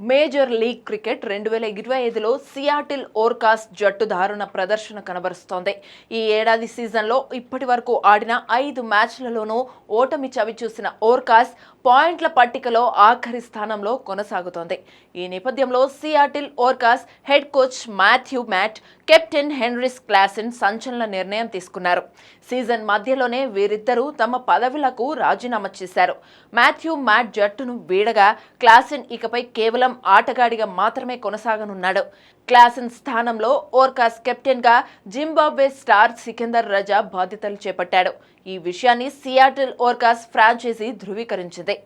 Major league cricket 2025లో Seattle Orcas జట్టు దారుణ ప్రదర్శన కనబరుస్తోంది. ఈ ఏడాది సీజన్లో ఇప్పటి వరకు ఆడిన 5 మ్యాచ్లలోనూ ఓటమి చవిచూసిన ఓర్కాస్ పాయింట్ల పట్టికలో ఆఖరి స్థానంలో కొనసాగుతోంది. ఈ నేపథ్యంలో Seattle Orcas head coach Matthew Matt, captain Heinrich Klaasen సంచలన నిర్ణయం తీసుకున్నారు. సీజన్ మధ్యలోనే వీరిద్దరూ తమ పదవులకు రాజీనామా చేశారు. మాథ్యూ మ్యాట్ జట్టును వీడగా క్లాసెన్ ఇకపై కేవలం ఆటగాడిగా మాత్రమే కొనసాగనున్నాడు. క్లాసెన్ స్థానంలో ఓర్కాస్ కెప్టెన్ గా జింబాబ్వే స్టార్ సికందర్ రజా బాధ్యతలు చేపట్టాడు. ఈ విషయాన్ని సియాటిల్ ఓర్కాస్ ఫ్రాంచైజీ ధృవీకరించింది.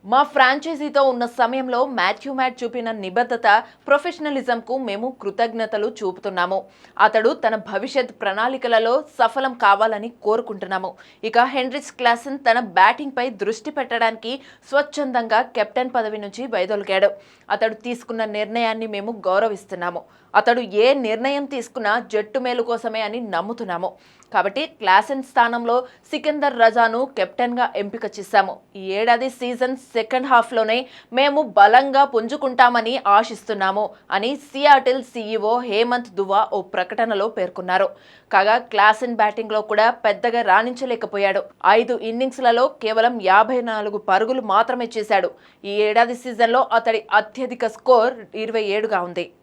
మా ఫ్రాంచైజీతో ఉన్న సమయంలో మాథ్యూ మ్యాట్ చూపిన నిబద్ధత, ప్రొఫెషనలిజంకు మేము కృతజ్ఞతలు చూపుతున్నాము. అతడు తన భవిష్యత్ ప్రణాళికలలో సఫలం కావాలని కోరుకుంటున్నాము. ఇక హెన్రిస్ క్లాసెన్ తన బ్యాటింగ్ పై దృష్టి పెట్టడానికి స్వచ్ఛందంగా కెప్టెన్ పదవి నుంచి వైదొలిగాడు. అతడు తీసుకున్న నిర్ణయాన్ని మేము గౌరవిస్తున్నాము. అతడు ఏ నిర్ణయం తీసుకున్నా జట్టు మేలు కోసమే అని నమ్ముతున్నాము. కాబట్టి క్లాసెన్ స్థానంలో సికందర్ రజాను కెప్టెన్గా ఎంపిక చేశాము. ఈ ఏడాది సీజన్ సెకండ్ హాఫ్లోనే మేము బలంగా పుంజుకుంటామని ఆశిస్తున్నాము అని సియాటిల్ సీఈఓ హేమంత్ దువా ఓ ప్రకటనలో పేర్కొన్నారు. కాగా క్లాసెన్ బ్యాటింగ్లో కూడా పెద్దగా రాణించలేకపోయాడు. 5 ఇన్నింగ్స్లలో కేవలం 54 పరుగులు మాత్రమే చేశాడు. ఈ ఏడాది సీజన్లో అతడి అత్యధిక స్కోర్ 27గా ఉంది.